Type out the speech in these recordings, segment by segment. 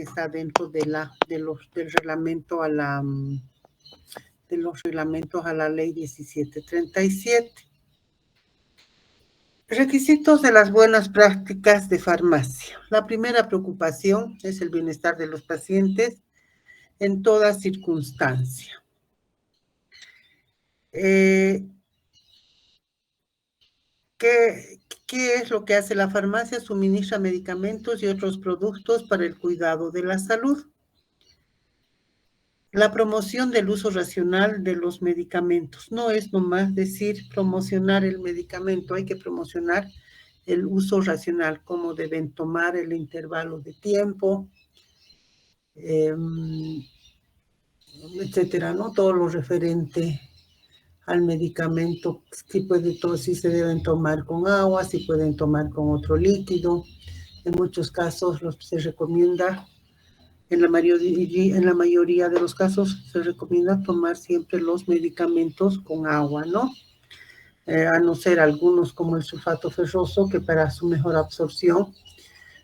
está dentro del reglamento de los reglamentos a la ley 1737. Requisitos de las buenas prácticas de farmacia. La primera preocupación es el bienestar de los pacientes en toda circunstancia. ¿Qué es lo que hace la farmacia? Suministra medicamentos y otros productos para el cuidado de la salud. La promoción del uso racional de los medicamentos. No es nomás decir promocionar el medicamento, hay que promocionar el uso racional, cómo deben tomar el intervalo de tiempo, etcétera, ¿no? Todo lo referente al medicamento, si se deben tomar con agua, si pueden tomar con otro líquido. En muchos casos se recomienda, en la mayoría de los casos se recomienda tomar siempre los medicamentos con agua, ¿no? A no ser algunos como el sulfato ferroso, que para su mejor absorción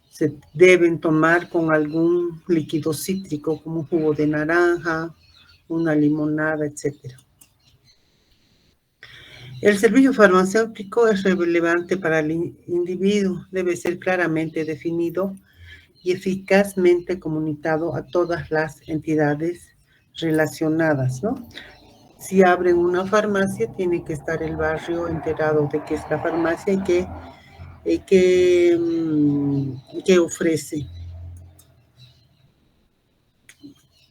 se deben tomar con algún líquido cítrico, como jugo de naranja, una limonada, etc. El servicio farmacéutico es relevante para el individuo, debe ser claramente definido y eficazmente comunicado a todas las entidades relacionadas, ¿no? Si abren una farmacia, tiene que estar el barrio enterado de qué es la farmacia y qué ofrece.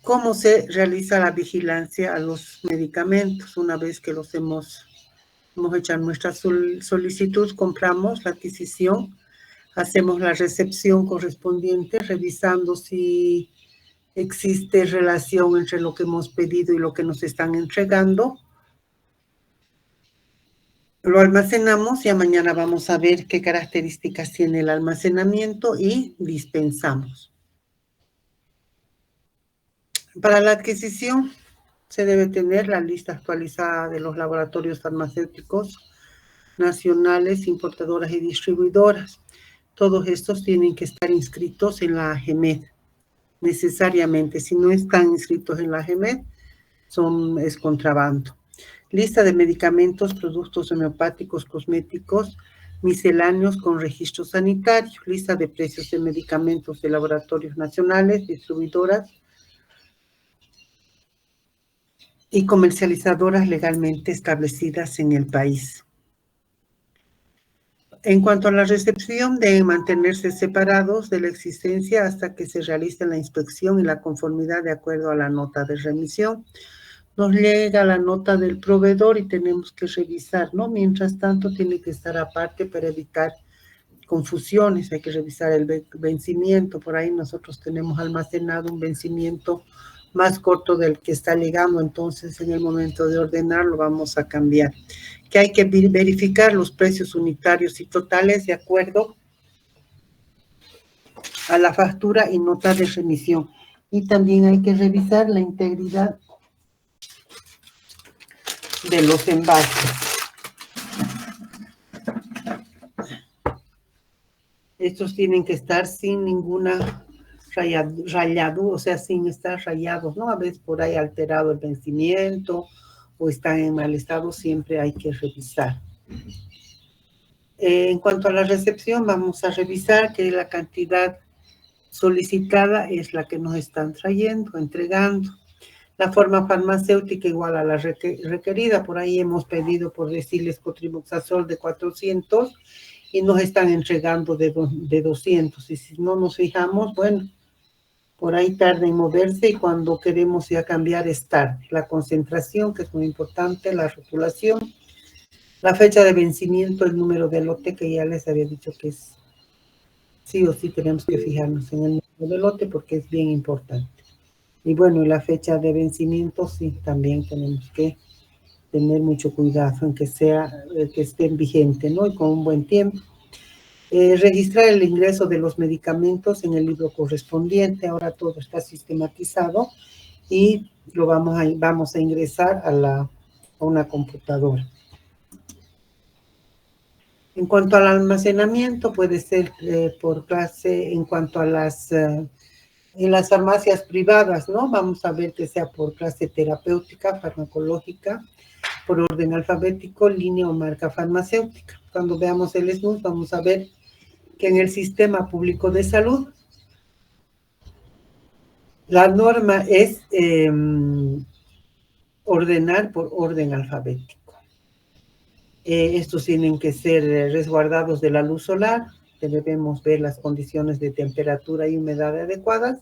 ¿Cómo se realiza la vigilancia a los medicamentos? Una vez que los hemos hecho nuestra solicitud, compramos la adquisición, hacemos la recepción correspondiente, revisando si existe relación entre lo que hemos pedido y lo que nos están entregando. Lo almacenamos y mañana vamos a ver qué características tiene el almacenamiento y dispensamos. Para la adquisición se debe tener la lista actualizada de los laboratorios farmacéuticos nacionales, importadoras y distribuidoras. Todos estos tienen que estar inscritos en la AGEMED, necesariamente. Si no están inscritos en la AGEMED, es contrabando. Lista de medicamentos, productos homeopáticos, cosméticos, misceláneos con registro sanitario. Lista de precios de medicamentos de laboratorios nacionales, distribuidoras y comercializadoras legalmente establecidas en el país. En cuanto a la recepción, deben mantenerse separados de la existencia hasta que se realice la inspección y la conformidad de acuerdo a la nota de remisión. Nos llega la nota del proveedor y tenemos que revisar, ¿no? Mientras tanto, tiene que estar aparte para evitar confusiones. Hay que revisar el vencimiento. Por ahí nosotros tenemos almacenado un vencimiento más corto del que está llegando, entonces en el momento de ordenarlo vamos a cambiar. Que hay que verificar los precios unitarios y totales de acuerdo a la factura y nota de remisión. Y también hay que revisar la integridad de los envases. Estos tienen que estar sin ninguna rayado, o sea, sin estar rayados, ¿no? A veces por ahí alterado el vencimiento o están en mal estado, siempre hay que revisar. En cuanto a la recepción, vamos a revisar que la cantidad solicitada es la que nos están trayendo, entregando. La forma farmacéutica igual a la requerida. Por ahí hemos pedido, por decirles, cotrimoxazol de 400 y nos están entregando de 200. Y si no nos fijamos, bueno, por ahí tarda en moverse y cuando queremos ya cambiar es tarde. La concentración, que es muy importante, la rotulación, la fecha de vencimiento, el número de lote, que ya les había dicho que es sí o sí tenemos que fijarnos en el número de lote porque es bien importante. Y bueno, la fecha de vencimiento sí, también tenemos que tener mucho cuidado en que estén vigentes, ¿no? Y con un buen tiempo. Registrar el ingreso de los medicamentos en el libro correspondiente. Ahora todo está sistematizado y lo vamos a ingresar a una computadora. En cuanto al almacenamiento, puede ser por clase, en cuanto a las En las farmacias privadas, ¿no? Vamos a ver que sea por clase terapéutica, farmacológica, por orden alfabético, línea o marca farmacéutica. Cuando veamos el SNUS, vamos a ver que en el sistema público de salud, la norma es ordenar por orden alfabético. Estos tienen que ser resguardados de la luz solar, debemos ver las condiciones de temperatura y humedad adecuadas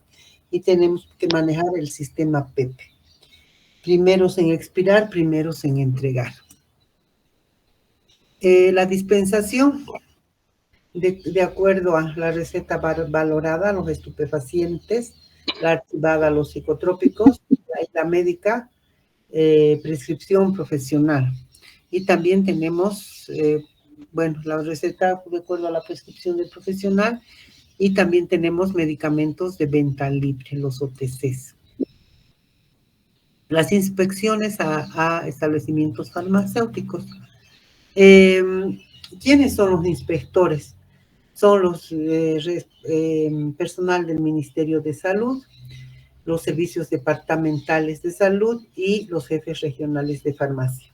y tenemos que manejar el sistema PEP. Primeros en expirar, primeros en entregar. La dispensación, de acuerdo a la receta valorada, los estupefacientes, la archivada, los psicotrópicos, la médica, prescripción profesional. Y también tenemos, bueno, la receta de acuerdo a la prescripción del profesional y también tenemos medicamentos de venta libre, los OTCs. Las inspecciones a establecimientos farmacéuticos. ¿Quiénes son los inspectores? Son los personal del Ministerio de Salud, los servicios departamentales de salud y los jefes regionales de farmacia.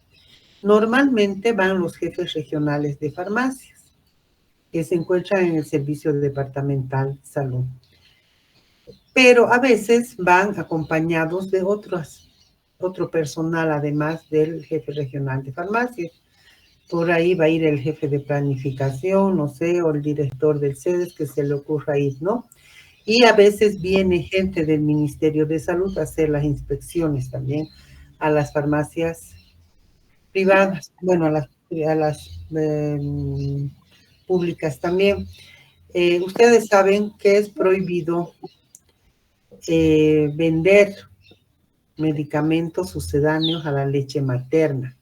Normalmente van los jefes regionales de farmacias, que se encuentran en el servicio departamental de salud. Pero a veces van acompañados de otro personal, además del jefe regional de farmacias. Por ahí va a ir el jefe de planificación, no sé, o el director del CEDES, que se le ocurra ir, ¿no? Y a veces viene gente del Ministerio de Salud a hacer las inspecciones también a las farmacias privadas, bueno, a las públicas también. Ustedes saben que es prohibido vender medicamentos sucedáneos a la leche materna.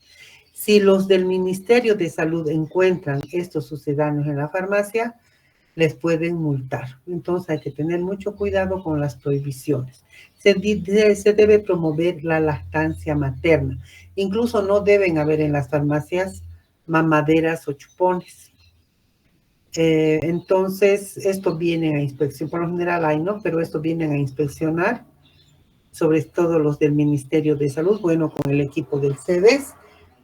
Si los del Ministerio de Salud encuentran estos sucedáneos en la farmacia, les pueden multar. Entonces hay que tener mucho cuidado con las prohibiciones. Se debe promover la lactancia materna. Incluso no deben haber en las farmacias mamaderas o chupones. Entonces, esto viene a inspección. Por lo general hay, ¿no? Pero esto vienen a inspeccionar, sobre todo los del Ministerio de Salud, bueno, con el equipo del CEDES,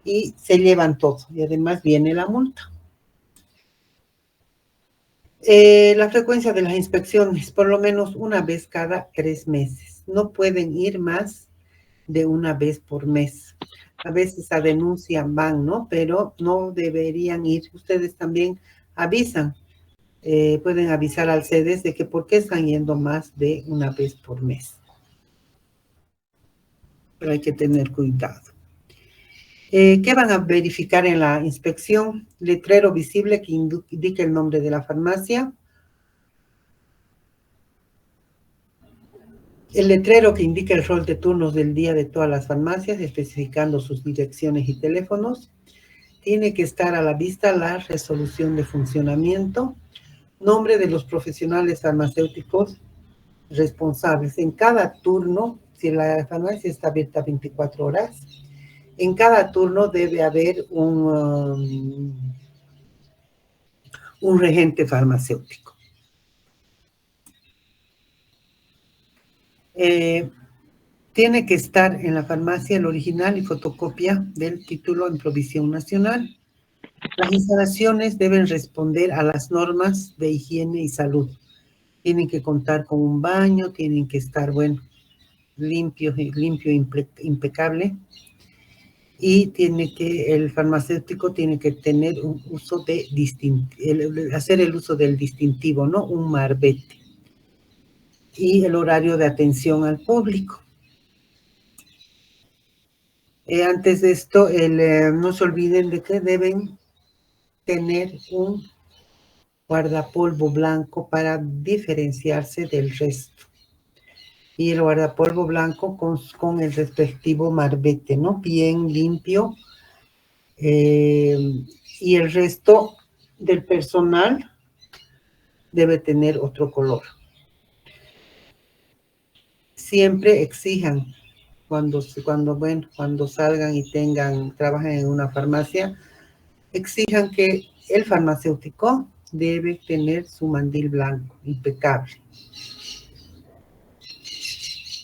y se llevan todo. Y además viene la multa. La frecuencia de las inspecciones, por lo menos una vez cada 3 meses. No pueden ir más de una vez por mes. A veces a denuncia van, ¿no? Pero no deberían ir. Ustedes también avisan, pueden avisar al CEDES de que por qué están yendo más de una vez por mes. Pero hay que tener cuidado. ¿Qué van a verificar en la inspección? Letrero visible que indique el nombre de la farmacia. El letrero que indica el rol de turnos del día de todas las farmacias, especificando sus direcciones y teléfonos. Tiene que estar a la vista la resolución de funcionamiento, nombre de los profesionales farmacéuticos responsables. En cada turno, si la farmacia está abierta 24 horas, en cada turno debe haber un regente farmacéutico. Tiene que estar en la farmacia el original y fotocopia del título en provisión nacional. Las instalaciones deben responder a las normas de higiene y salud. Tienen que contar con un baño, tienen que estar, bueno, limpio, impecable. Y el farmacéutico tiene que tener un uso de hacer el uso del distintivo, ¿no? Un marbete. Y el horario de atención al público. Antes de esto, no se olviden de que deben tener un guardapolvo blanco para diferenciarse del resto. Y el guardapolvo blanco con el respectivo marbete, ¿no? Bien limpio. Y el resto del personal debe tener otro color. Siempre exijan cuando salgan y trabajen en una farmacia, exijan que el farmacéutico debe tener su mandil blanco, impecable.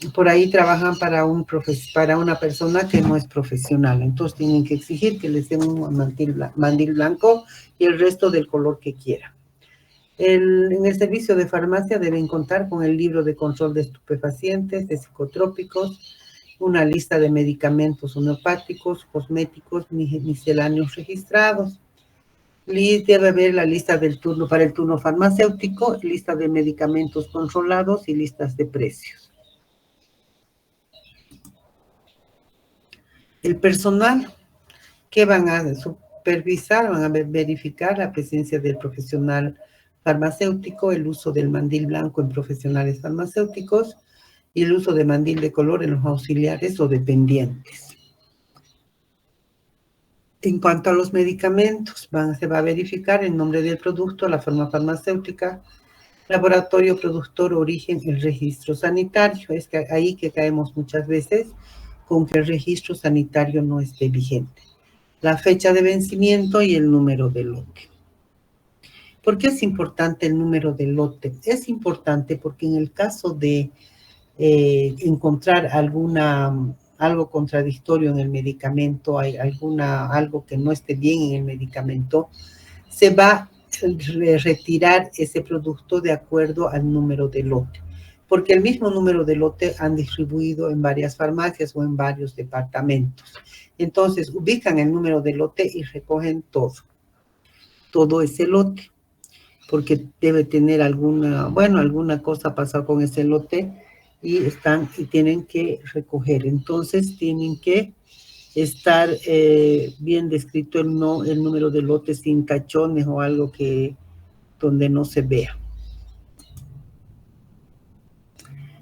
por ahí trabajan para una persona que no es profesional. Entonces tienen que exigir que les den un mandil blanco y el resto del color que quieran. En el servicio de farmacia deben contar con el libro de control de estupefacientes, de psicotrópicos, una lista de medicamentos homeopáticos, cosméticos, misceláneos registrados. Debe haber la lista del turno para el turno farmacéutico, lista de medicamentos controlados y listas de precios. El personal que van a supervisar, van a verificar la presencia del profesional farmacéutico, el uso del mandil blanco en profesionales farmacéuticos y el uso de mandil de color en los auxiliares o dependientes. En cuanto a los medicamentos, se va a verificar el nombre del producto, la forma farmacéutica, laboratorio, productor, origen, el registro sanitario. Es que ahí que caemos muchas veces con que el registro sanitario no esté vigente. La fecha de vencimiento y el número de lote. ¿Por qué es importante el número de lote? Es importante porque en el caso de encontrar algo contradictorio en el medicamento, hay algo que no esté bien en el medicamento, se va a retirar ese producto de acuerdo al número de lote, porque el mismo número de lote han distribuido en varias farmacias o en varios departamentos. Entonces, ubican el número de lote y recogen todo ese lote, porque debe tener alguna cosa pasado con ese lote y tienen que recoger. Entonces, tienen que estar bien descrito el número de lote sin tachones o algo donde no se vea.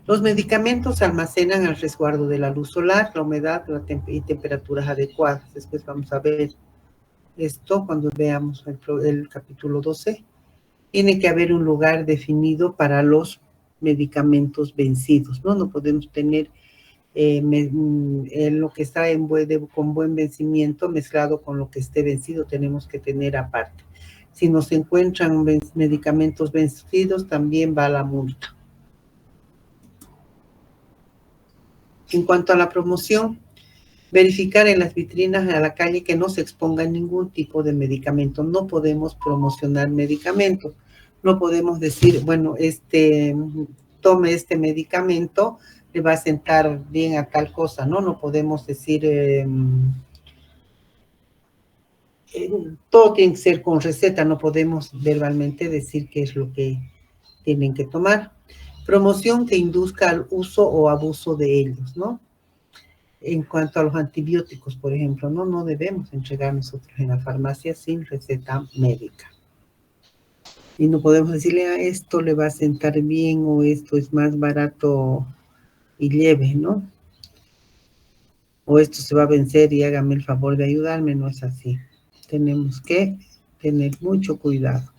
Los medicamentos se almacenan al resguardo de la luz solar, la humedad y temperaturas adecuadas. Después vamos a ver esto cuando veamos el capítulo 12. Tiene que haber un lugar definido para los medicamentos vencidos, ¿no? No podemos tener lo que está con buen vencimiento mezclado con lo que esté vencido, tenemos que tener aparte. Si nos encuentran medicamentos vencidos, también va la multa. En cuanto a la promoción, verificar en las vitrinas a la calle que no se exponga ningún tipo de medicamento. No podemos promocionar medicamentos. No podemos decir, bueno, tome este medicamento, le va a sentar bien a tal cosa, ¿no? No podemos decir, todo tiene que ser con receta, no podemos verbalmente decir qué es lo que tienen que tomar. Promoción que induzca al uso o abuso de ellos, ¿no? En cuanto a los antibióticos, por ejemplo, no debemos entregar nosotros en la farmacia sin receta médica. Y no podemos decirle a esto le va a sentar bien o esto es más barato y lleve, ¿no? O esto se va a vencer y hágame el favor de ayudarme, no es así. Tenemos que tener mucho cuidado.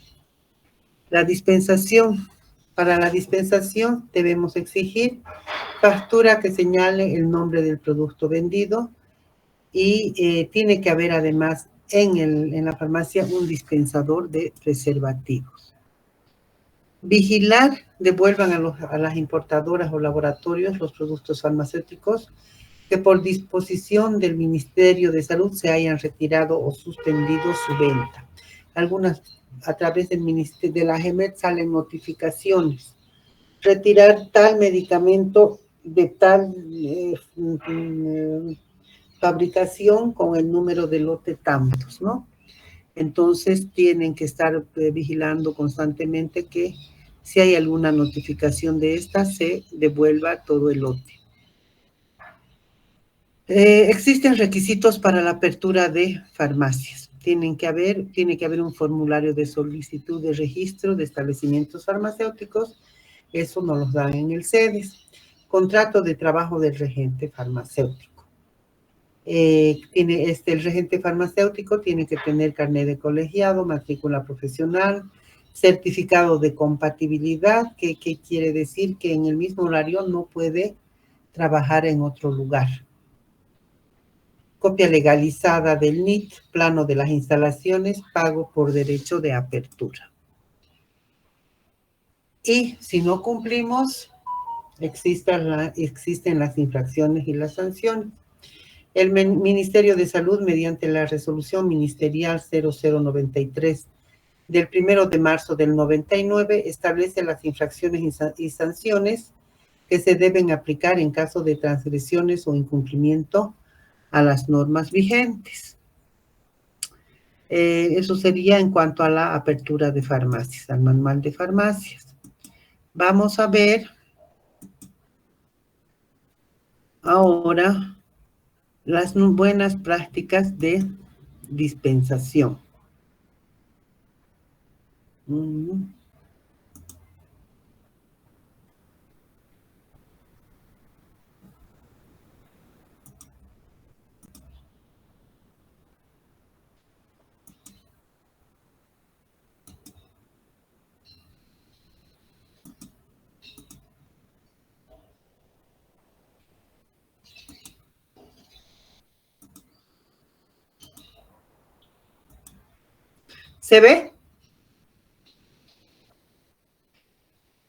La dispensación. Para la dispensación debemos exigir factura que señale el nombre del producto vendido y tiene que haber además en la farmacia un dispensador de preservativos. Vigilar, devuelvan a las importadoras o laboratorios los productos farmacéuticos que por disposición del Ministerio de Salud se hayan retirado o suspendido su venta. Algunas, a través del Ministerio de la GEMET salen notificaciones. Retirar tal medicamento de tal fabricación con el número de lote tantos, ¿no? Entonces tienen que estar vigilando constantemente que si hay alguna notificación de esta, se devuelva todo el lote. Existen requisitos para la apertura de farmacias. Tiene que haber un formulario de solicitud de registro de establecimientos farmacéuticos. Eso nos lo dan en el CEDES. Contrato de trabajo del regente farmacéutico. El regente farmacéutico tiene que tener carnet de colegiado, matrícula profesional, certificado de compatibilidad, que quiere decir que en el mismo horario no puede trabajar en otro lugar. Copia legalizada del NIT, plano de las instalaciones, pago por derecho de apertura. Y si no cumplimos, existen las infracciones y las sanciones. El Ministerio de Salud, mediante la resolución ministerial 0093 del 1 de marzo del 99, establece las infracciones y sanciones que se deben aplicar en caso de transgresiones o incumplimiento a las normas vigentes. Eso sería en cuanto a la apertura de farmacias, al manual de farmacias. Vamos a ver ahora las buenas prácticas de dispensación. ¿Se ve?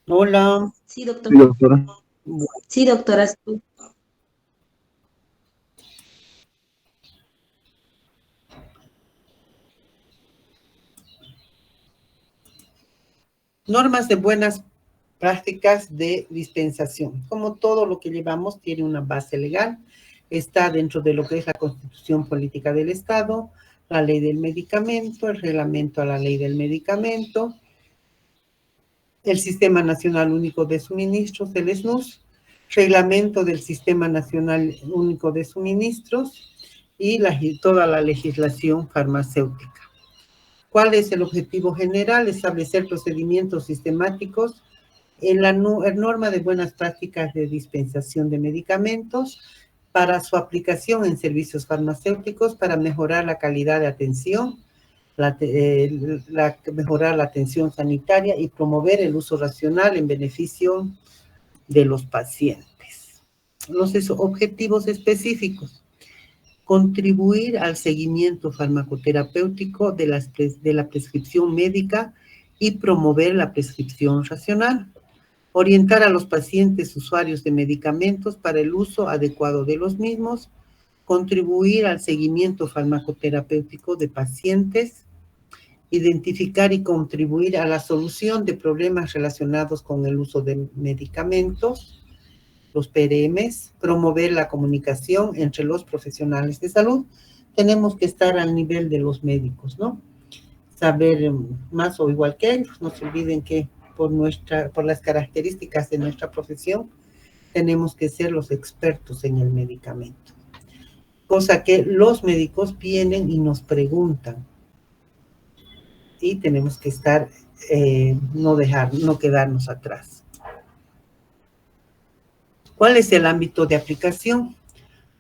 Hola. Sí, doctora. Sí, doctora. Sí, doctora. Normas de buenas prácticas de dispensación. Como todo lo que llevamos tiene una base legal, está dentro de lo que es la Constitución Política del Estado, la Ley del Medicamento, el Reglamento a la Ley del Medicamento, el Sistema Nacional Único de Suministros, el SNUS, Reglamento del Sistema Nacional Único de Suministros y toda la legislación farmacéutica. ¿Cuál es el objetivo general? Establecer procedimientos sistemáticos en la norma de buenas prácticas de dispensación de medicamentos para su aplicación en servicios farmacéuticos para mejorar la calidad de atención, mejorar la atención sanitaria y promover el uso racional en beneficio de los pacientes. Los objetivos específicos: contribuir al seguimiento farmacoterapéutico de la prescripción médica y promover la prescripción racional. Orientar a los pacientes usuarios de medicamentos para el uso adecuado de los mismos. Contribuir al seguimiento farmacoterapéutico de pacientes. Identificar y contribuir a la solución de problemas relacionados con el uso de medicamentos, los PRMs, promover la comunicación entre los profesionales de salud. Tenemos que estar al nivel de los médicos, ¿no? Saber más o igual que ellos. No se olviden que por las características de nuestra profesión, tenemos que ser los expertos en el medicamento. Cosa que los médicos vienen y nos preguntan. Y tenemos que estar, no quedarnos atrás. ¿Cuál es el ámbito de aplicación?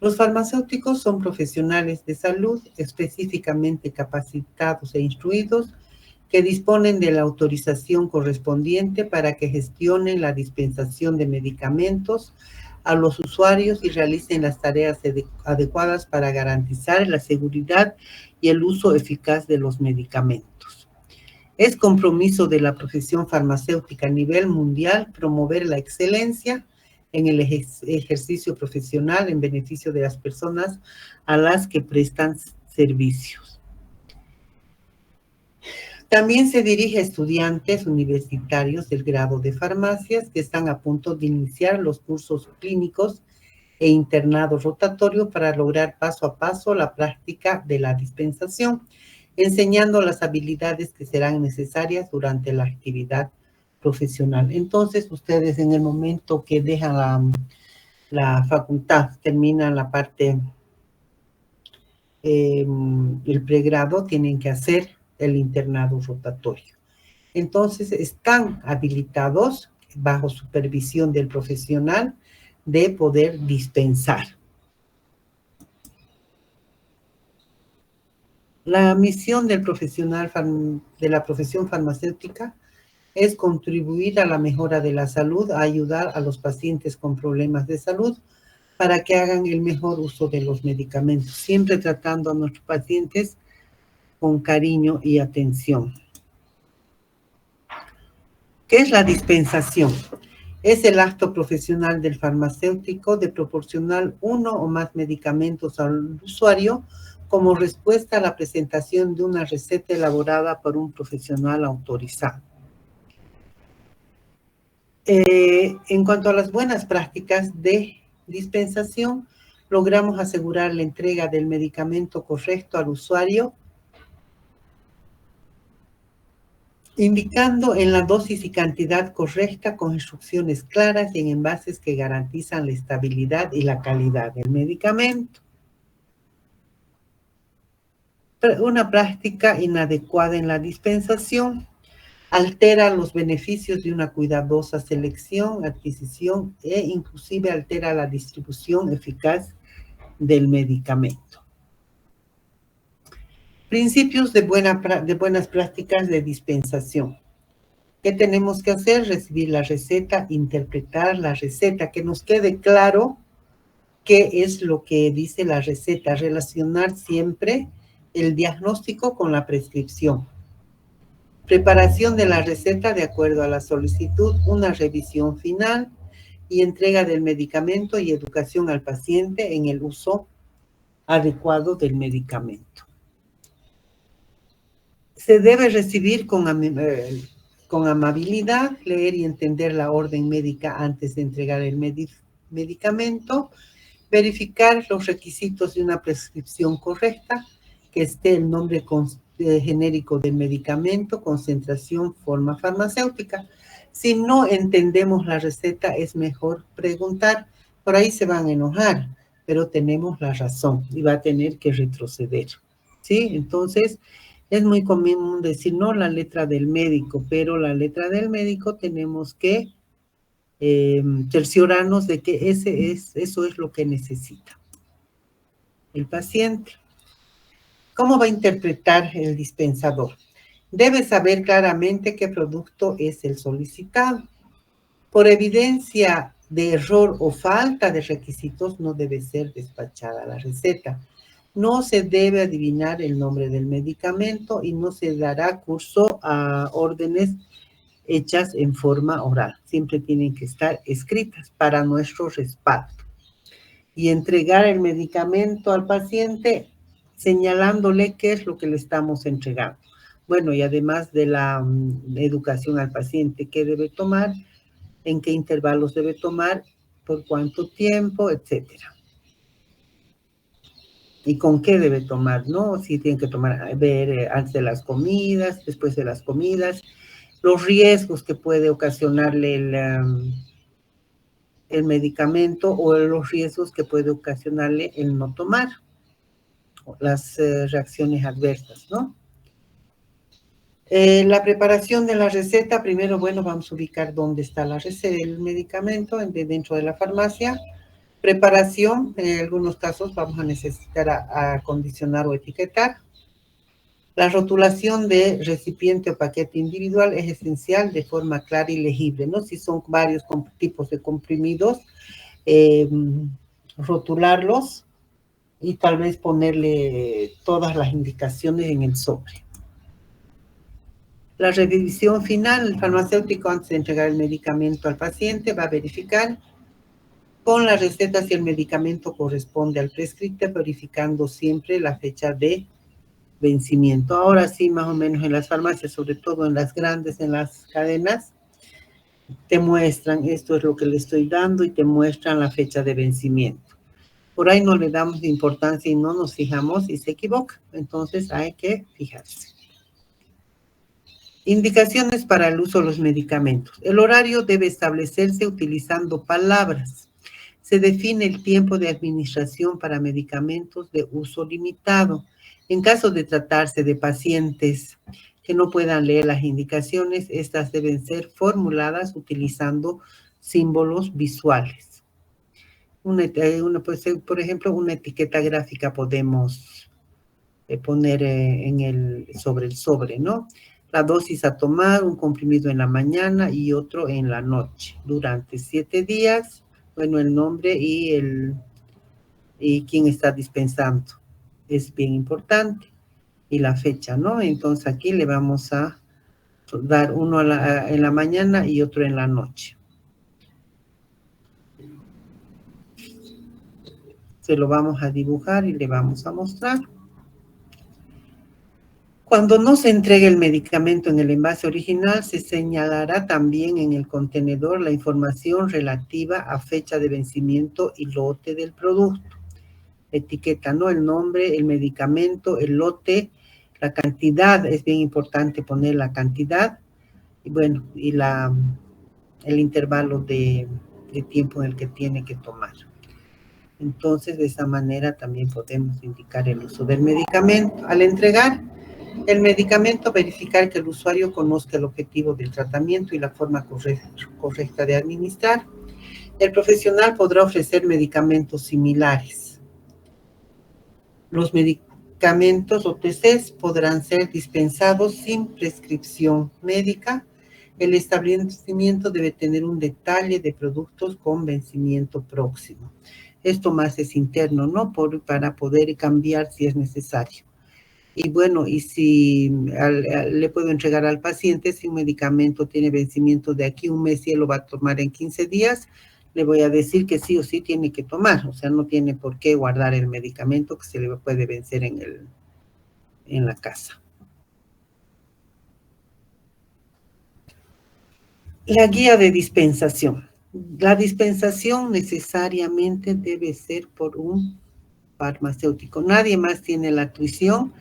Los farmacéuticos son profesionales de salud específicamente capacitados e instruidos que disponen de la autorización correspondiente para que gestionen la dispensación de medicamentos a los usuarios y realicen las tareas adecuadas para garantizar la seguridad y el uso eficaz de los medicamentos. Es compromiso de la profesión farmacéutica a nivel mundial promover la excelencia en el ejercicio profesional en beneficio de las personas a las que prestan servicios. También se dirige a estudiantes universitarios del grado de farmacias que están a punto de iniciar los cursos clínicos e internados rotatorios para lograr paso a paso la práctica de la dispensación, enseñando las habilidades que serán necesarias durante la actividad profesional. Entonces, ustedes en el momento que dejan la facultad, terminan la parte, el pregrado, tienen que hacer el internado rotatorio. Entonces, están habilitados bajo supervisión del profesional de poder dispensar. La misión del profesional de la profesión farmacéutica es contribuir a la mejora de la salud, a ayudar a los pacientes con problemas de salud para que hagan el mejor uso de los medicamentos, siempre tratando a nuestros pacientes con cariño y atención. ¿Qué es la dispensación? Es el acto profesional del farmacéutico de proporcionar uno o más medicamentos al usuario como respuesta a la presentación de una receta elaborada por un profesional autorizado. En cuanto a las buenas prácticas de dispensación, logramos asegurar la entrega del medicamento correcto al usuario, indicando en la dosis y cantidad correcta con instrucciones claras y en envases que garantizan la estabilidad y la calidad del medicamento. Una práctica inadecuada en la dispensación altera los beneficios de una cuidadosa selección, adquisición e inclusive altera la distribución eficaz del medicamento. Principios de buenas prácticas de dispensación. ¿Qué tenemos que hacer? Recibir la receta, interpretar la receta, que nos quede claro qué es lo que dice la receta, relacionar siempre el diagnóstico con la prescripción. Preparación de la receta de acuerdo a la solicitud, una revisión final y entrega del medicamento y educación al paciente en el uso adecuado del medicamento. Se debe recibir con amabilidad, leer y entender la orden médica antes de entregar el medicamento, verificar los requisitos de una prescripción correcta, que esté el nombre genérico del medicamento, concentración, forma farmacéutica. Si no entendemos la receta, es mejor preguntar. Por ahí se van a enojar, pero tenemos la razón y va a tener que retroceder, ¿sí? Entonces, es muy común decir, no la letra del médico, pero la letra del médico tenemos que cerciorarnos de que eso es lo que necesita el paciente. ¿Cómo va a interpretar el dispensador? Debe saber claramente qué producto es el solicitado. Por evidencia de error o falta de requisitos, no debe ser despachada la receta. No se debe adivinar el nombre del medicamento y no se dará curso a órdenes hechas en forma oral. Siempre tienen que estar escritas para nuestro respaldo. Y entregar el medicamento al paciente señalándole qué es lo que le estamos entregando. Bueno, y además de la educación al paciente, qué debe tomar, en qué intervalos debe tomar, por cuánto tiempo, etcétera. Y con qué debe tomar, ¿no? Si tiene que tomar, ver antes de las comidas, después de las comidas, los riesgos que puede ocasionarle el medicamento o los riesgos que puede ocasionarle el no tomar, las reacciones adversas, ¿no? La preparación de la receta, primero, bueno, vamos a ubicar dónde está la receta del medicamento dentro de la farmacia. Preparación, en algunos casos vamos a necesitar acondicionar o etiquetar. La rotulación de recipiente o paquete individual es esencial de forma clara y legible, ¿no? Si son varios tipos de comprimidos, rotularlos y tal vez ponerle todas las indicaciones en el sobre. La revisión final, el farmacéutico antes de entregar el medicamento al paciente va a verificar con la receta si el medicamento corresponde al prescrito, verificando siempre la fecha de vencimiento. Ahora sí, más o menos en las farmacias, sobre todo en las grandes, en las cadenas, te muestran esto es lo que le estoy dando y te muestran la fecha de vencimiento. Por ahí no le damos importancia y no nos fijamos y se equivoca. Entonces hay que fijarse. Indicaciones para el uso de los medicamentos. El horario debe establecerse utilizando palabras. Se define el tiempo de administración para medicamentos de uso limitado. En caso de tratarse de pacientes que no puedan leer las indicaciones, estas deben ser formuladas utilizando símbolos visuales. Por ejemplo, una etiqueta gráfica podemos poner sobre el sobre, ¿no? La dosis a tomar, un comprimido en la mañana y otro en la noche. Durante 7 días, bueno, el nombre y quién está dispensando. Es bien importante. Y la fecha, ¿no? Entonces aquí le vamos a dar uno en la mañana y otro en la noche. Se lo vamos a dibujar y le vamos a mostrar. Cuando no se entregue el medicamento en el envase original, se señalará también en el contenedor la información relativa a fecha de vencimiento y lote del producto. Etiqueta, ¿no? El nombre, el medicamento, el lote, la cantidad, es bien importante poner la cantidad, y bueno, y el intervalo de tiempo en el que tiene que tomar. Entonces, de esa manera también podemos indicar el uso del medicamento. Al entregar el medicamento, verificar que el usuario conozca el objetivo del tratamiento y la forma correcta de administrar. El profesional podrá ofrecer medicamentos similares. Los medicamentos OTCs podrán ser dispensados sin prescripción médica. El establecimiento debe tener un detalle de productos con vencimiento próximo. Esto más es interno, ¿no? Para poder cambiar si es necesario. Y bueno, y si le puedo entregar al paciente, si un medicamento tiene vencimiento de aquí un mes y él lo va a tomar en 15 días, le voy a decir que sí o sí tiene que tomar. O sea, no tiene por qué guardar el medicamento que se le puede vencer en la casa. La guía de dispensación. La dispensación necesariamente debe ser por un farmacéutico. Nadie más tiene la atribución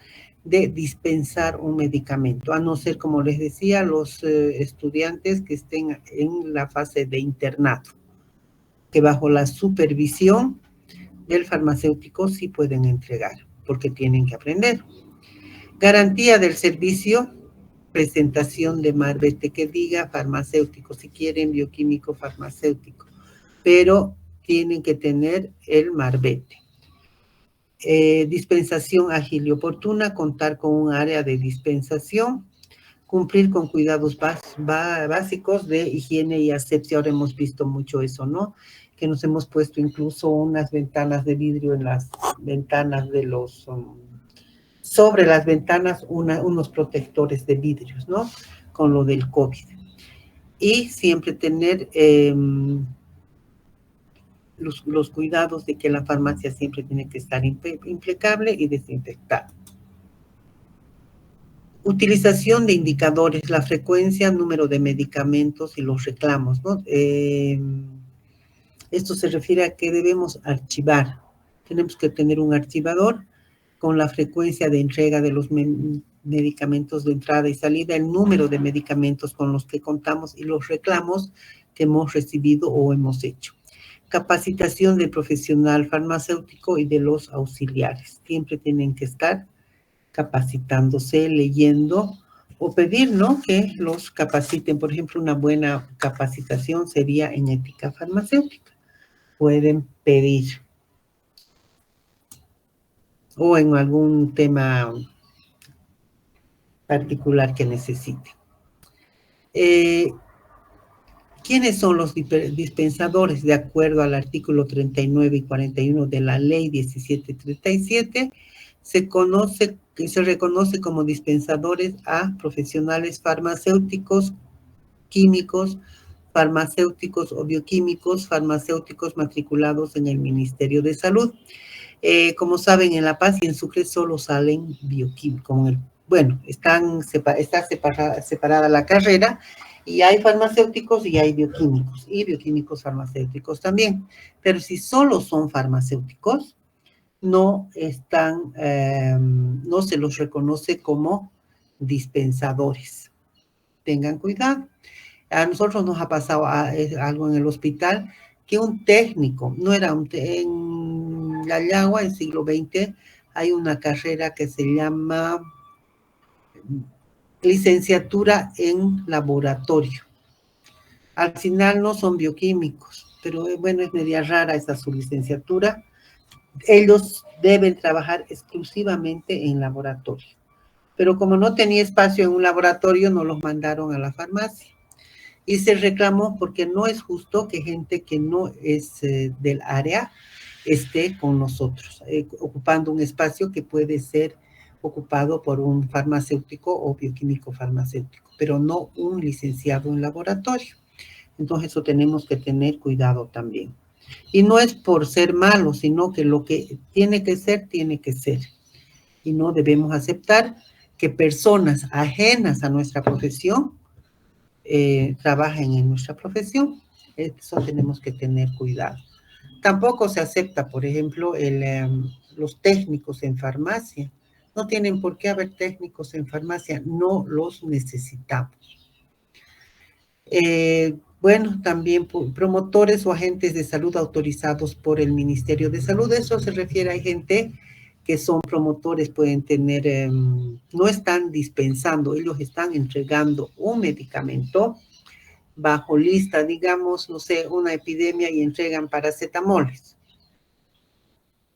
de dispensar un medicamento, a no ser, como les decía, los estudiantes que estén en la fase de internado, que bajo la supervisión del farmacéutico sí pueden entregar, porque tienen que aprender. Garantía del servicio, presentación de marbete que diga farmacéutico, si quieren bioquímico farmacéutico, pero tienen que tener el marbete. Dispensación ágil y oportuna, contar con un área de dispensación, cumplir con cuidados básicos de higiene y asepsia. Ahora hemos visto mucho eso, ¿no? Que nos hemos puesto incluso unas ventanas de vidrio en las ventanas de los... sobre las ventanas unos protectores de vidrios, ¿no? Con lo del COVID. Y siempre tener los cuidados de que la farmacia siempre tiene que estar impecable y desinfectada. Utilización de indicadores, la frecuencia, número de medicamentos y los reclamos, ¿no? Esto se refiere a que debemos archivar. Tenemos que tener un archivador con la frecuencia de entrega de los medicamentos de entrada y salida, el número de medicamentos con los que contamos y los reclamos que hemos recibido o hemos hecho. Capacitación del profesional farmacéutico y de los auxiliares. Siempre tienen que estar capacitándose, leyendo o pedir, ¿no? Que los capaciten. Por ejemplo, una buena capacitación sería en ética farmacéutica. Pueden pedir. O en algún tema particular que necesite. ¿Quiénes son los dispensadores? De acuerdo al artículo 39 y 41 de la ley 1737, se reconoce como dispensadores a profesionales farmacéuticos, químicos, farmacéuticos o bioquímicos, farmacéuticos matriculados en el Ministerio de Salud. Como saben, en La Paz y en Sucre solo salen bioquímicos. Bueno, está separada la carrera, y hay farmacéuticos y hay bioquímicos farmacéuticos también. Pero si solo son farmacéuticos, no se los reconoce como dispensadores. Tengan cuidado. A nosotros nos ha pasado algo en el hospital, que un técnico, no era en La Llagua, en siglo XX, hay una carrera que se llama licenciatura en laboratorio. Al final no son bioquímicos, pero bueno, es media rara esa su licenciatura. Ellos deben trabajar exclusivamente en laboratorio. Pero como no tenía espacio en un laboratorio, no los mandaron a la farmacia. Y se reclamó porque no es justo que gente que no es del área esté con nosotros, ocupando un espacio que puede ser ocupado por un farmacéutico o bioquímico farmacéutico, pero no un licenciado en laboratorio. Entonces eso tenemos que tener cuidado también. Y no es por ser malo, sino que lo que tiene que ser, tiene que ser. Y no debemos aceptar que personas ajenas a nuestra profesión trabajen en nuestra profesión. Eso tenemos que tener cuidado. Tampoco se acepta, por ejemplo, los técnicos en farmacia. No tienen por qué haber técnicos en farmacia, no los necesitamos. Bueno, también promotores o agentes de salud autorizados por el Ministerio de Salud. Eso se refiere a gente que son promotores, pueden tener, no están dispensando, ellos están entregando un medicamento bajo lista, digamos, no sé, una epidemia y entregan paracetamoles.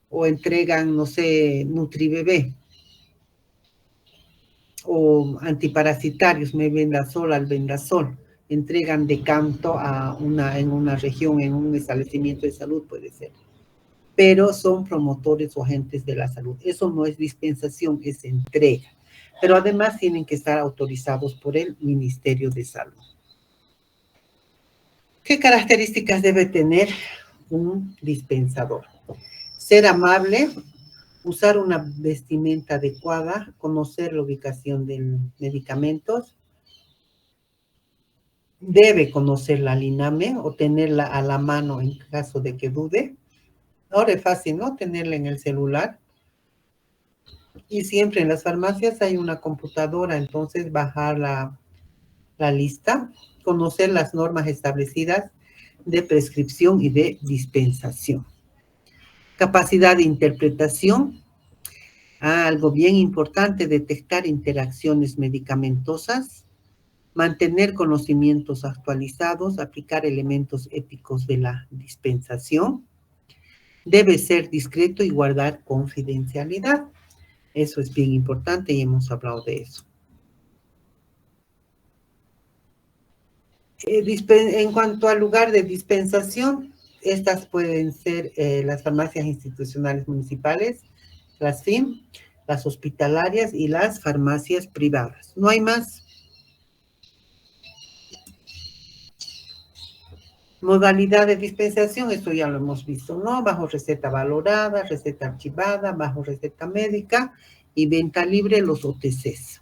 O entregan, no sé, Nutribebé. O antiparasitarios, mebendazol, albendazol. Entregan de canto en una región, en un establecimiento de salud, puede ser. Pero son promotores o agentes de la salud. Eso no es dispensación, es entrega. Pero además tienen que estar autorizados por el Ministerio de Salud. ¿Qué características debe tener un dispensador? Ser amable, usar una vestimenta adecuada, conocer la ubicación de medicamentos, debe conocer la LINAME o tenerla a la mano en caso de que dude. Ahora es fácil, ¿no? Tenerla en el celular. Y siempre en las farmacias hay una computadora, entonces bajar la lista, conocer las normas establecidas de prescripción y de dispensación. Capacidad de interpretación. Algo bien importante, detectar interacciones medicamentosas, mantener conocimientos actualizados, aplicar elementos éticos de la dispensación. Debe ser discreto y guardar confidencialidad. Eso es bien importante y hemos hablado de eso. En cuanto al lugar de dispensación, estas pueden ser las farmacias institucionales municipales, las FIM, las hospitalarias y las farmacias privadas. No hay más. Modalidad de dispensación, esto ya lo hemos visto, ¿no? Bajo receta valorada, receta archivada, bajo receta médica y venta libre, los OTCs.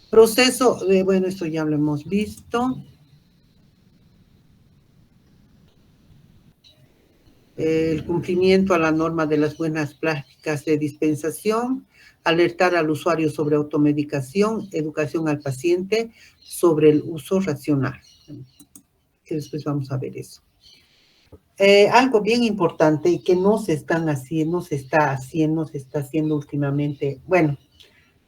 Proceso, bueno, esto ya lo hemos visto. El cumplimiento a la norma de las buenas prácticas de dispensación, alertar al usuario sobre automedicación, educación al paciente sobre el uso racional. Que después vamos a ver eso. Algo bien importante y que no se está haciendo últimamente, bueno,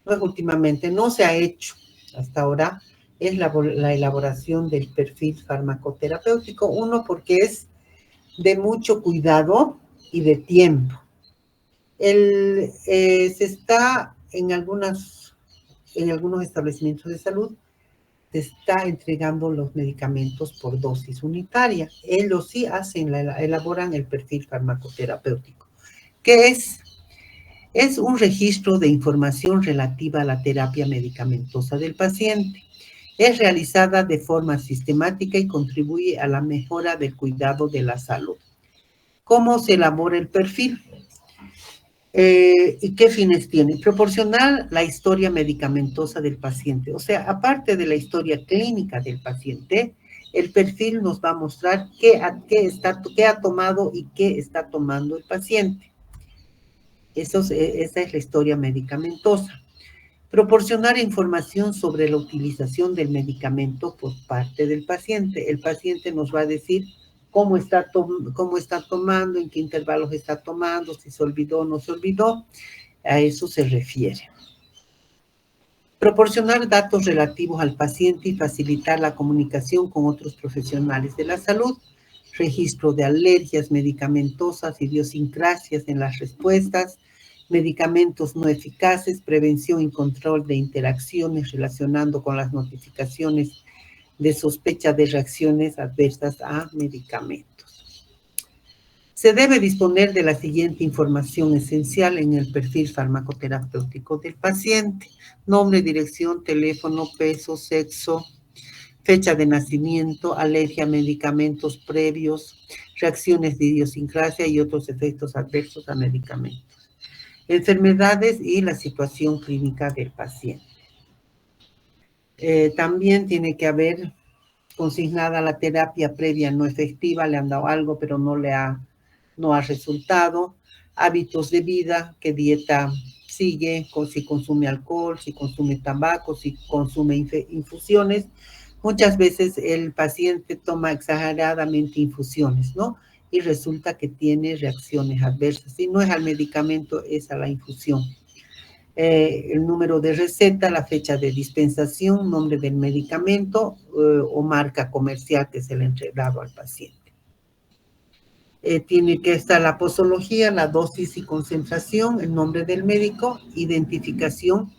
no es últimamente, no se ha hecho hasta ahora, es la elaboración del perfil farmacoterapéutico. Uno, porque es de mucho cuidado y de tiempo. Se está en algunos establecimientos de salud, se está entregando los medicamentos por dosis unitaria. Ellos sí elaboran el perfil farmacoterapéutico. ¿Qué es? Es un registro de información relativa a la terapia medicamentosa del paciente. Es realizada de forma sistemática y contribuye a la mejora del cuidado de la salud. ¿Cómo se elabora el perfil? ¿Y qué fines tiene? Proporcionar la historia medicamentosa del paciente. O sea, aparte de la historia clínica del paciente, el perfil nos va a mostrar qué ha tomado y qué está tomando el paciente. Esa es la historia medicamentosa. Proporcionar información sobre la utilización del medicamento por parte del paciente. El paciente nos va a decir cómo está tomando, en qué intervalos está tomando, si se olvidó o no se olvidó. A eso se refiere. Proporcionar datos relativos al paciente y facilitar la comunicación con otros profesionales de la salud. Registro de alergias medicamentosas, idiosincrasias en las respuestas, medicamentos no eficaces, prevención y control de interacciones relacionando con las notificaciones de sospecha de reacciones adversas a medicamentos. Se debe disponer de la siguiente información esencial en el perfil farmacoterapéutico del paciente: nombre, dirección, teléfono, peso, sexo, fecha de nacimiento, alergia a medicamentos previos, reacciones de idiosincrasia y otros efectos adversos a medicamentos, enfermedades y la situación clínica del paciente. También tiene que haber consignada la terapia previa no efectiva, le han dado algo pero no ha resultado, hábitos de vida, qué dieta sigue, si consume alcohol, si consume tabaco, si consume infusiones. Muchas veces el paciente toma exageradamente infusiones, ¿no? Y resulta que tiene reacciones adversas. Si no es al medicamento, es a la infusión. El número de receta, la fecha de dispensación, nombre del medicamento o marca comercial que se le ha entregado al paciente. Tiene que estar la posología, la dosis y concentración, el nombre del médico, identificación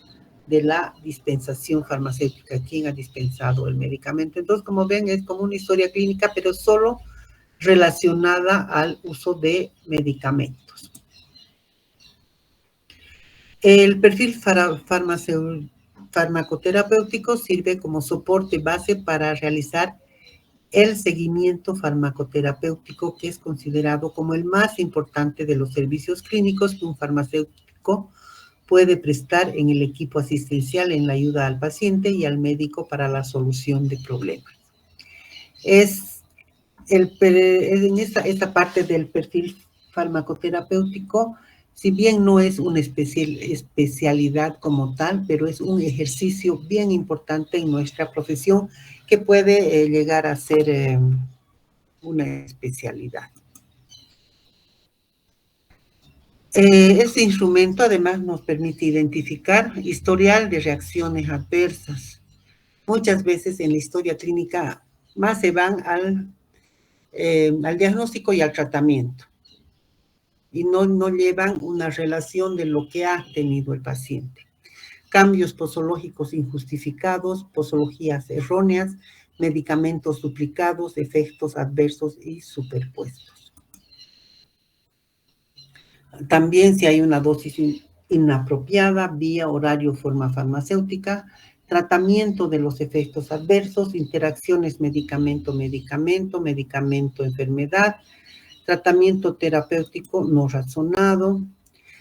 de la dispensación farmacéutica, quién ha dispensado el medicamento. Entonces, como ven, es como una historia clínica, pero solo relacionada al uso de medicamentos. El perfil farmacoterapéutico sirve como soporte base para realizar el seguimiento farmacoterapéutico, que es considerado como el más importante de los servicios clínicos que un farmacéutico puede prestar en el equipo asistencial en la ayuda al paciente y al médico para la solución de problemas. En esta parte del perfil farmacoterapéutico, si bien no es una especialidad como tal, pero es un ejercicio bien importante en nuestra profesión que puede llegar a ser una especialidad. Este instrumento además nos permite identificar historial de reacciones adversas. Muchas veces en la historia clínica más se van al diagnóstico y al tratamiento, y no llevan una relación de lo que ha tenido el paciente. Cambios posológicos injustificados, posologías erróneas, medicamentos duplicados, efectos adversos y superpuestos. También si hay una dosis inapropiada, vía, horario, forma farmacéutica, tratamiento de los efectos adversos, interacciones medicamento-medicamento, medicamento-enfermedad, tratamiento terapéutico no razonado.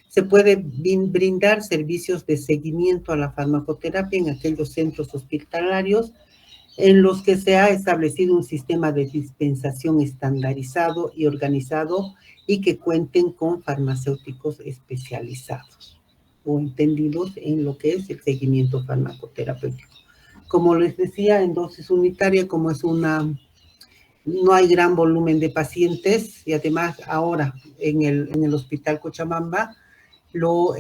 Se puede brindar servicios de seguimiento a la farmacoterapia en aquellos centros hospitalarios en los que se ha establecido un sistema de dispensación estandarizado y organizado y que cuenten con farmacéuticos especializados o entendidos en lo que es el seguimiento farmacoterapéutico. Como les decía, en dosis unitaria, como no hay gran volumen de pacientes, y además ahora en el Hospital Cochabamba lo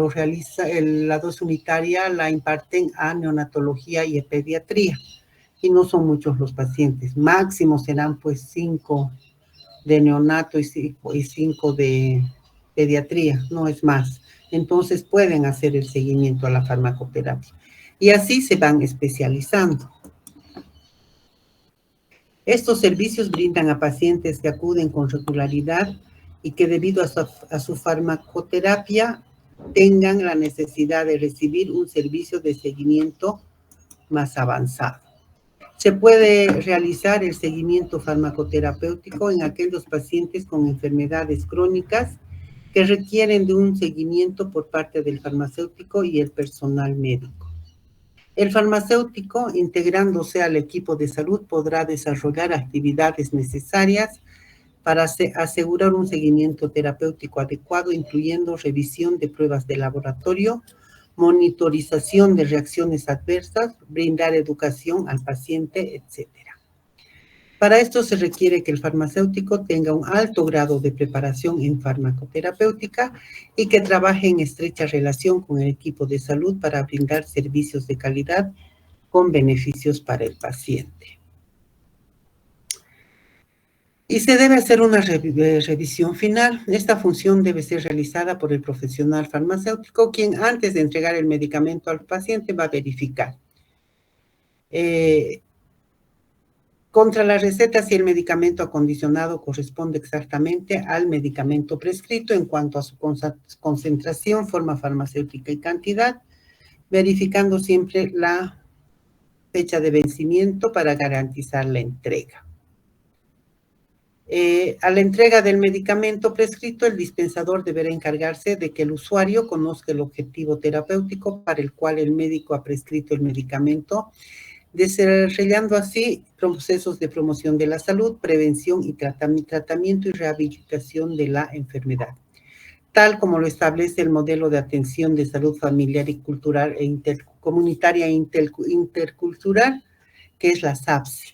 realiza, la dosis unitaria la imparten a neonatología y a pediatría, y no son muchos los pacientes, máximo serán pues 5 de neonato y 5 de pediatría, no es más. Entonces pueden hacer el seguimiento a la farmacoterapia, y así se van especializando. Estos servicios brindan a pacientes que acuden con regularidad y que debido a su farmacoterapia tengan la necesidad de recibir un servicio de seguimiento más avanzado. Se puede realizar el seguimiento farmacoterapéutico en aquellos pacientes con enfermedades crónicas que requieren de un seguimiento por parte del farmacéutico y el personal médico. El farmacéutico, integrándose al equipo de salud, podrá desarrollar actividades necesarias para asegurar un seguimiento terapéutico adecuado, incluyendo revisión de pruebas de laboratorio, monitorización de reacciones adversas, brindar educación al paciente, etc. Para esto se requiere que el farmacéutico tenga un alto grado de preparación en farmacoterapéutica y que trabaje en estrecha relación con el equipo de salud para brindar servicios de calidad con beneficios para el paciente. Y se debe hacer una revisión final. Esta función debe ser realizada por el profesional farmacéutico, quien antes de entregar el medicamento al paciente va a verificar contra la receta si el medicamento acondicionado corresponde exactamente al medicamento prescrito en cuanto a su concentración, forma farmacéutica y cantidad, verificando siempre la fecha de vencimiento para garantizar la entrega. A la entrega del medicamento prescrito, el dispensador deberá encargarse de que el usuario conozca el objetivo terapéutico para el cual el médico ha prescrito el medicamento, desarrollando así procesos de promoción de la salud, prevención y tratamiento y rehabilitación de la enfermedad, tal como lo establece el modelo de atención de salud familiar y cultural e intercomunitaria e intercultural, que es la SAPSI.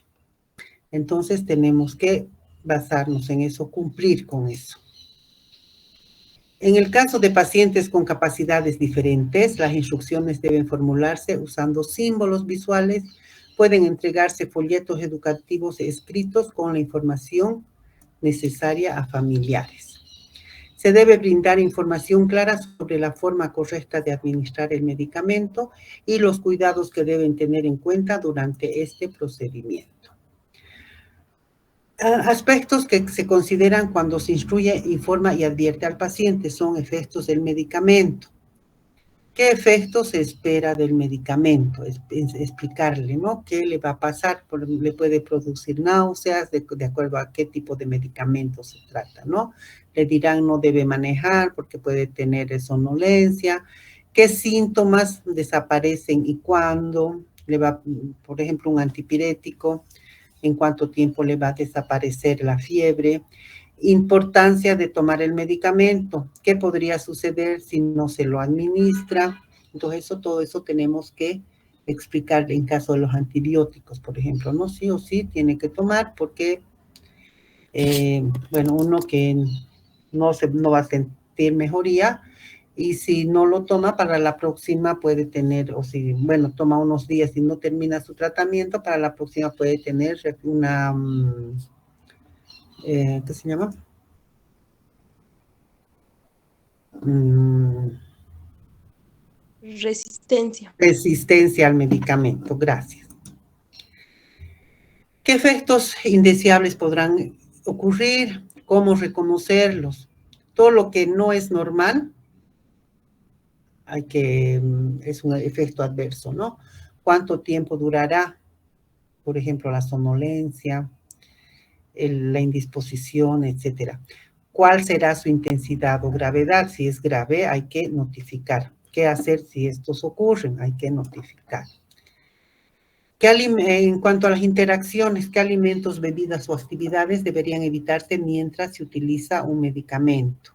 Entonces tenemos que basarnos en eso, cumplir con eso. En el caso de pacientes con capacidades diferentes, las instrucciones deben formularse usando símbolos visuales, pueden entregarse folletos educativos escritos con la información necesaria a familiares. Se debe brindar información clara sobre la forma correcta de administrar el medicamento y los cuidados que deben tener en cuenta durante este procedimiento. Aspectos que se consideran cuando se instruye, informa y advierte al paciente son efectos del medicamento. ¿Qué efectos se espera del medicamento? Explicarle, ¿no? ¿Qué le va a pasar? Le puede producir náuseas, de acuerdo a qué tipo de medicamento se trata, ¿no? Le dirán no debe manejar porque puede tener somnolencia. ¿Qué síntomas desaparecen y cuándo? Le va, por ejemplo, un antipirético. En cuánto tiempo le va a desaparecer la fiebre, importancia de tomar el medicamento, qué podría suceder si no se lo administra. Entonces, todo eso tenemos que explicarle en caso de los antibióticos, por ejemplo, ¿no? Sí o sí tiene que tomar porque, bueno, uno que no va a sentir mejoría, y si no lo toma para la próxima puede tener, o si, bueno, toma unos días y no termina su tratamiento, para la próxima puede tener una, ¿qué se llama? Resistencia. Resistencia al medicamento, gracias. ¿Qué efectos indeseables podrán ocurrir? ¿Cómo reconocerlos? Todo lo que no es normal, es un efecto adverso, ¿no? ¿Cuánto tiempo durará? Por ejemplo, la somnolencia, la indisposición, etcétera. ¿Cuál será su intensidad o gravedad? Si es grave, hay que notificar. ¿Qué hacer si estos ocurren? Hay que notificar. En cuanto a las interacciones, ¿qué alimentos, bebidas o actividades deberían evitarse mientras se utiliza un medicamento?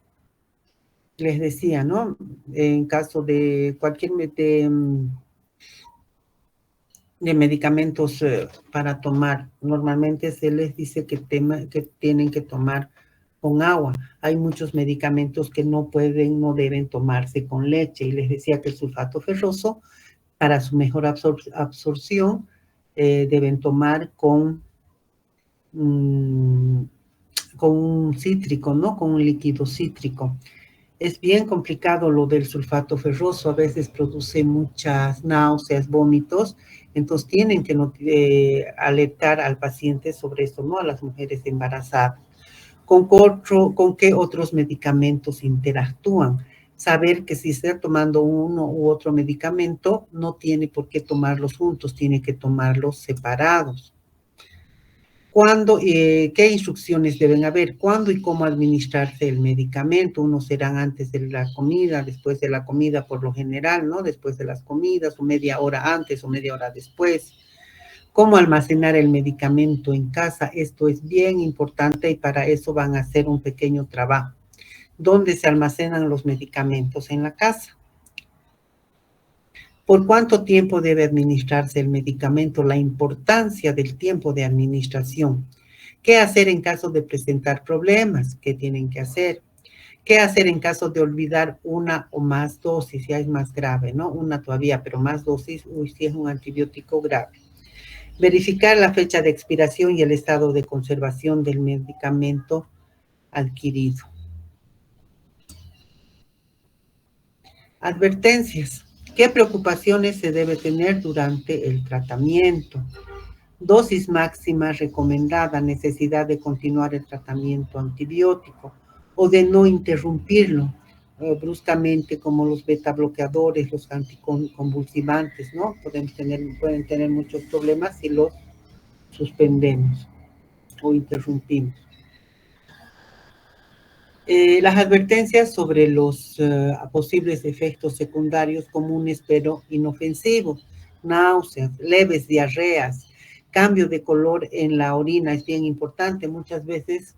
Les decía, ¿no? En caso de cualquier de medicamentos para tomar, normalmente se les dice que tienen que tomar con agua. Hay muchos medicamentos que no deben tomarse con leche, y les decía que el sulfato ferroso, para su mejor absorción, deben tomar con un cítrico, ¿no? Con un líquido cítrico. Es bien complicado lo del sulfato ferroso, a veces produce muchas náuseas, vómitos, entonces tienen que alertar al paciente sobre esto, ¿no? A las mujeres embarazadas. ¿Con qué otros medicamentos interactúan? Saber que si está tomando uno u otro medicamento, no tiene por qué tomarlos juntos, tiene que tomarlos separados. ¿Qué instrucciones deben haber? ¿Cuándo y cómo administrarse el medicamento? Unos serán antes de la comida, después de la comida por lo general, ¿no? Después de las comidas, o media hora antes o media hora después. ¿Cómo almacenar el medicamento en casa? Esto es bien importante y para eso van a hacer un pequeño trabajo. ¿Dónde se almacenan los medicamentos? En la casa. ¿Por cuánto tiempo debe administrarse el medicamento? La importancia del tiempo de administración. ¿Qué hacer en caso de presentar problemas? ¿Qué tienen que hacer? ¿Qué hacer en caso de olvidar una o más dosis? Ya es más grave, ¿no? Una todavía, pero más dosis, si es un antibiótico grave. Verificar la fecha de expiración y el estado de conservación del medicamento adquirido. Advertencias. ¿Qué preocupaciones se debe tener durante el tratamiento? Dosis máxima recomendada, necesidad de continuar el tratamiento antibiótico o de no interrumpirlo. bruscamente, como los beta bloqueadores, los anticonvulsivantes, ¿no? Pueden tener muchos problemas si los suspendemos o interrumpimos. Las advertencias sobre los posibles efectos secundarios comunes pero inofensivos, náuseas, leves diarreas, cambio de color en la orina es bien importante. Muchas veces,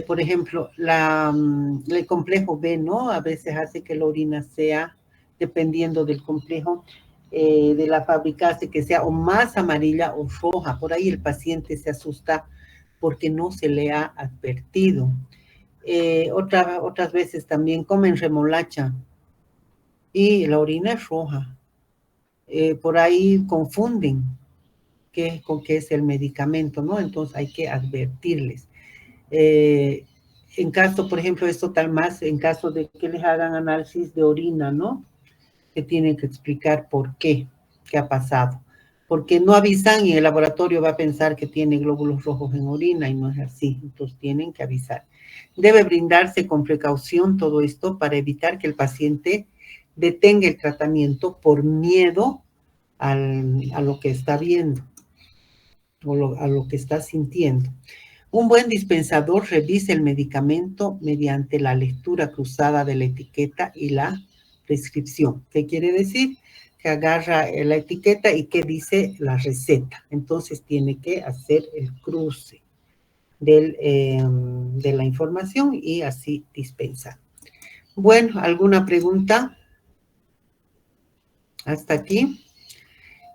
por ejemplo, el complejo B, ¿no? A veces hace que la orina sea, dependiendo del complejo de la fábrica, hace que sea o más amarilla o roja. Por ahí el paciente se asusta porque no se le ha advertido. Otras veces también comen remolacha y la orina es roja. Por ahí confunden con qué es el medicamento, ¿no? Entonces hay que advertirles. En caso, por ejemplo, esto tal más, en caso de que les hagan análisis de orina, ¿no? Que tienen que explicar por qué ha pasado. Porque no avisan y el laboratorio va a pensar que tiene glóbulos rojos en orina y no es así. Entonces tienen que avisar. Debe brindarse con precaución todo esto para evitar que el paciente detenga el tratamiento por miedo a lo que está viendo o a lo que está sintiendo. Un buen dispensador revisa el medicamento mediante la lectura cruzada de la etiqueta y la prescripción. ¿Qué quiere decir? Que agarra la etiqueta y qué dice la receta. Entonces tiene que hacer el cruce de la información y así dispensar. Bueno, ¿alguna pregunta? Hasta aquí.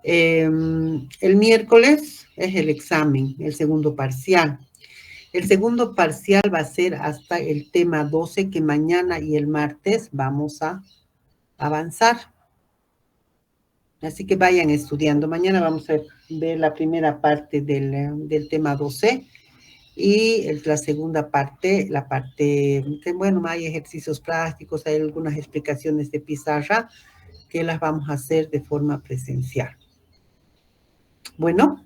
El miércoles es el examen, el segundo parcial. El segundo parcial va a ser hasta el tema 12, que mañana y el martes vamos a avanzar. Así que vayan estudiando. Mañana vamos a ver la primera parte del tema 12 y la segunda parte, bueno, hay ejercicios prácticos, hay algunas explicaciones de pizarra que las vamos a hacer de forma presencial. Bueno.